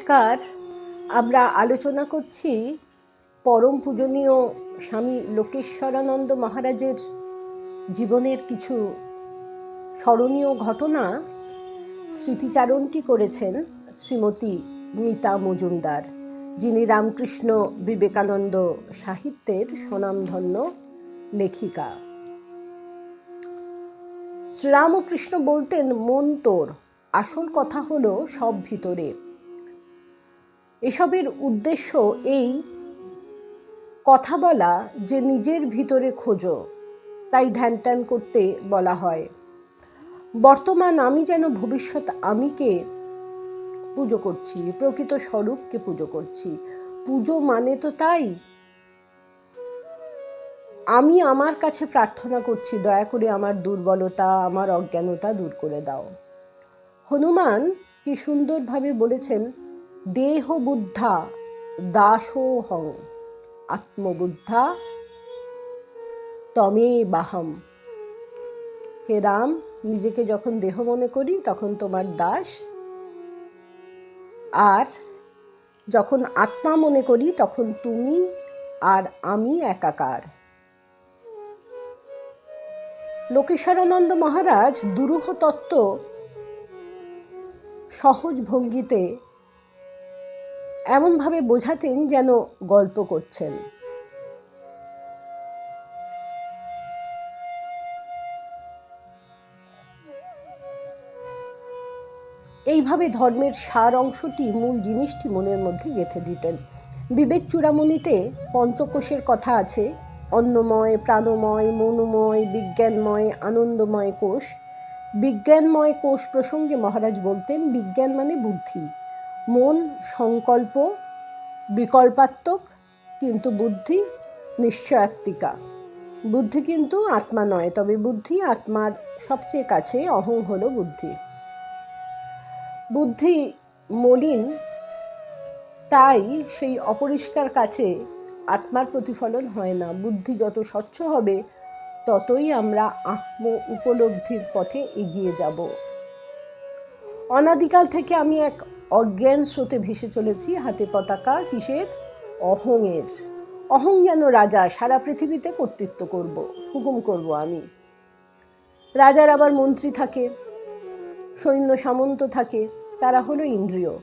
নমস্কার। আমরা আলোচনা করছি পরম পূজনীয় স্বামী লোকেশ্বরানন্দ মহারাজের জীবনের কিছু স্মরণীয় ঘটনা। স্মৃতিচারণটি করেছেন শ্রীমতী মিতা মজুমদার, যিনি রামকৃষ্ণ বিবেকানন্দ সাহিত্যের স্বনামধন্য লেখিকা। শ্রীরামকৃষ্ণ বলতেন, মন তোর, আসল কথা হলো সব ভিতরে। এসবের উদ্দেশ্য এই কথা বলা যে নিজের ভিতরে খোঁজো, তাই ধ্যান ট্যান করতে বলা হয়। বর্তমান আমি যেন ভবিষ্যৎ আমিকে পুজো করছি, প্রকৃত স্বরূপকে পুজো করছি। পুজো মানে তো তাই। আমি আমার কাছে প্রার্থনা করছি, দয়া করে আমার দুর্বলতা, আমার অজ্ঞানতা দূর করে দাও। হনুমান কি সুন্দরভাবে বলেছেন, দেহ বুদ্ধা দাসোহং আত্মবুদ্ধা তমে বাহম। হে রাম, নিজেকে যখন দেহ মনে করি তখন তোমার দাস, আর যখন আত্মা মনে করি তখন তুমি আর আমি একাকার। লোকেশ্বরানন্দ মহারাজ দুরূহ তত্ত্ব সহজ ভঙ্গিতে এমনভাবে বোঝাতেন যেন গল্প করছেন। এইভাবে ধর্মের সার অংশটি, মূল জিনিসটি মনের মধ্যে গেঁথে দিতেন। বিবেক চূড়ামণিতে পঞ্চকোষের কথা আছে, অন্নময়, প্রাণময়, মনোময়, বিজ্ঞানময়, আনন্দময় কোষ। বিজ্ঞানময় কোষ প্রসঙ্গে মহারাজ বলতেন, বিজ্ঞান মানে বুদ্ধি। মন সংকল্প বিকল্পাত্মক, কিন্তু বুদ্ধি নিশ্চয়াত্মিকা। বুদ্ধি কিন্তু আত্মা নয়, তবে বুদ্ধি আত্মার সবচেয়ে কাছে। অহং হলো বুদ্ধি। বুদ্ধি মলিন, তাই সেই অপরিষ্কার কাছে আত্মার প্রতিফলন হয় না। বুদ্ধি যত স্বচ্ছ হবে ততই আমরা আত্ম উপলব্ধির পথে এগিয়ে যাব। অনাদিকাল থেকে আমি এক অজ্ঞান স্রোতে ভেসে চলেছি। হাতে পতাকা কিসের? অহংয়ের। অহং যেন রাজা, সারা পৃথিবীতে কর্তৃত্ব করব, হুকুম করব আমি। রাজার আবার মন্ত্রী থাকে, সৈন্য সামন্ত থাকে, তারা হলো ইন্দ্রিয়,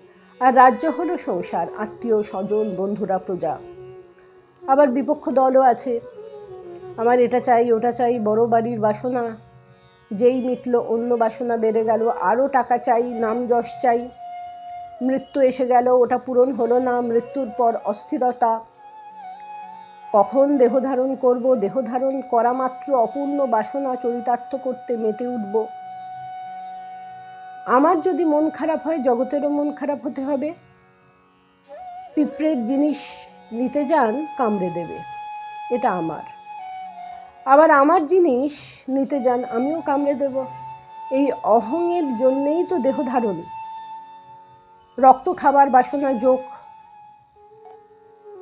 আর রাজ্য হলো সংসার, আত্মীয় স্বজন, বন্ধুরা, প্রজা। আবার বিপক্ষ দলও আছে, আমার এটা চাই ওটা চাই, বড় বাড়ির বাসনা যেই মিটল অন্য বাসনা বেড়ে গেল, আরও টাকা চাই, নাম যশ চাই। মৃত্যু এসে গেল, ওটা পূরণ হলো না, মৃত্যুর পর অস্থিরতা, কখন দেহ ধারণ করব, দেহ ধারণ করা মাত্র অপূর্ণ বাসনা চরিতার্থ করতে মেতে উঠব। আমার যদি মন খারাপ হয়, জগতেরও মন খারাপ হতে হবে। পিঁপড়ের জিনিস নিতে যান, কামড়ে দেবে, এটা আমার। আবার আমার জিনিস নিতে যান, আমিও কামড়ে দেব। এই অহংয়ের জন্যেই তো দেহ ধারণ। রক্ত খাবার বাসনা যোগ,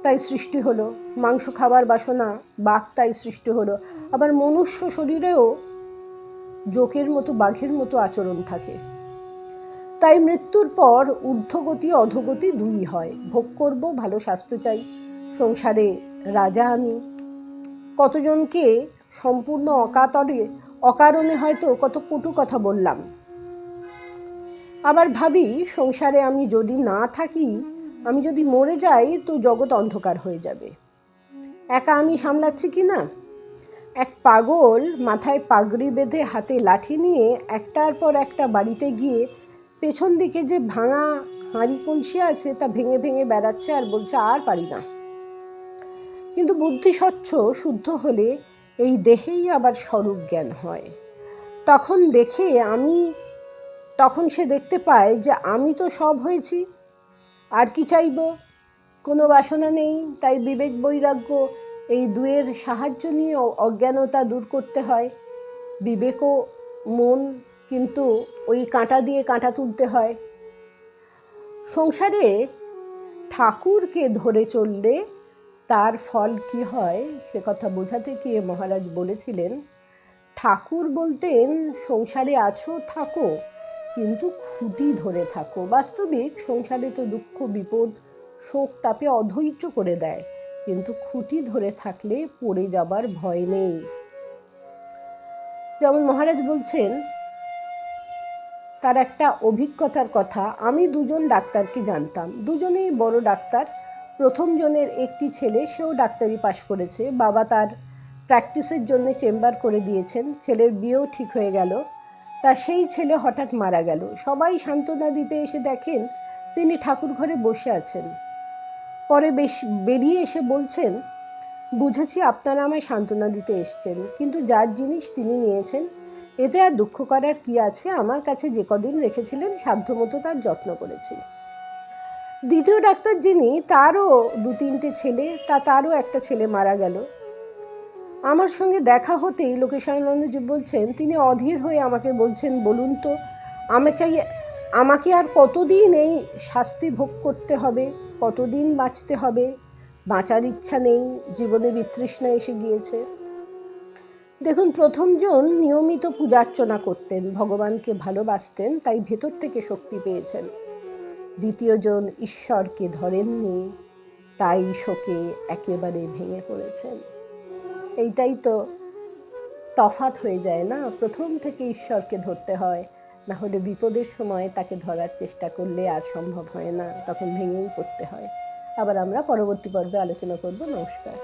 তাই সৃষ্টি হলো। মাংস খাবার বাসনা বাঘ, তাই সৃষ্টি হলো। আবার মনুষ্য শরীরেও যোগের মতো, বাঘের মতো আচরণ থাকে। তাই মৃত্যুর পর ঊর্ধ্বগতি অধোগতি দুই হয়। ভোগ করব, ভালো স্বাস্থ্য চাই, সংসারে রাজা আমি। কতজনকে সম্পূর্ণ অকারণে হয়তো কত কটু কথা বললাম। আবার ভাবি, সংসারে আমি যদি না থাকি, আমি যদি মরে যাই তো জগৎ অন্ধকার হয়ে যাবে। একা আমি সামলাচ্ছি কি না? এক পাগল মাথায় পাগড়ি বেঁধে হাতে লাঠি নিয়ে একটার পর একটা বাড়িতে গিয়ে পেছন দিকে যে ভাঙা হাঁড়ি কলসি আছে তা ভেঙে ভেঙে বেড়াচ্ছে আর বলছে, আর পারি না। কিন্তু বুদ্ধি স্বচ্ছ শুদ্ধ হলে এই দেহেই আবার স্বরূপ জ্ঞান হয়। তখন সে দেখতে পায় যে আমি তো সব হয়েছি, আর কি চাইব? কোনো বাসনা নেই। তাই বিবেক বৈরাগ্য এই দুয়ের সাহায্য নিয়ে অজ্ঞানতা দূর করতে হয়। বিবেক ও মন, কিন্তু ওই কাঁটা দিয়ে কাঁটা তুলতে হয়। সংসারে ঠাকুরকে ধরে চললে তার ফল কি হয় সে কথা বোঝাতে গিয়ে মহারাজ বলেছিলেন, ঠাকুর বলতেন, সংসারে আছো থাকো, কিন্তু খুঁটি ধরে থাকো। বাস্তবিক সংসারে তো দুঃখ বিপদ শোক তাপে অধৈর্য করে দেয়, কিন্তু খুঁটি ধরে থাকলে পড়ে যাবার ভয় নেই। যেমন মহারাজ বলছেন তার একটা অভিজ্ঞতার কথা। আমি দুজন ডাক্তারকে জানতাম, দুজনেই বড় ডাক্তার। প্রথম জনের একটি ছেলে, সেও ডাক্তারি পাশ করেছে। বাবা তার প্র্যাকটিসের জন্য চেম্বার করে দিয়েছেন। ছেলের বিয়েও ঠিক হয়ে গেল। তা সেই ছেলে হঠাৎ মারা গেল। সবাই সান্ত্বনা দিতে এসে দেখেন তিনি ঠাকুর ঘরে বসে আছেন। পরে বেরিয়ে এসে বলছেন, বুঝেছি আপনারা আমায় সান্ত্বনা দিতে এসছেন, কিন্তু যার জিনিস তিনি নিয়েছেন, এতে আর দুঃখ করার কি আছে? আমার কাছে যে কদিন রেখেছিলেন সাধ্যমতো তার যত্ন করেছি। দ্বিতীয় ডাক্তার যিনি, তারও 2-3টে ছেলে, তারও একটা ছেলে মারা গেল। আমার সঙ্গে দেখা হতেই লোকেশানন্দজি বলছেন, তিনি অধীর হয়ে আমাকে বলছেন, বলুন তো আমাকে আর কতদিন এই শাস্তি ভোগ করতে হবে, কতদিন বাঁচতে হবে? বাঁচার ইচ্ছা নেই, জীবনে বিতৃষ্ণা এসে গিয়েছে। দেখুন, প্রথমজন নিয়মিত পূজার্চনা করতেন, ভগবানকে ভালোবাসতেন, তাই ভেতর থেকে শক্তি পেয়েছেন। দ্বিতীয়জন ঈশ্বরকে ধরেননি, তাই শোকে একেবারে ভেঙে পড়েছেন। এইটাই তো তফাৎ হয়ে যায় না? প্রথম থেকে ঈশ্বরকে ধরতে হয়, না হলে বিপদের সময় তাকে ধরার চেষ্টা করলে আর সম্ভব হয় না, তখন ভেঙেই পড়তে হয়। আবার আমরা পরবর্তী পর্বে আলোচনা করব। নমস্কার।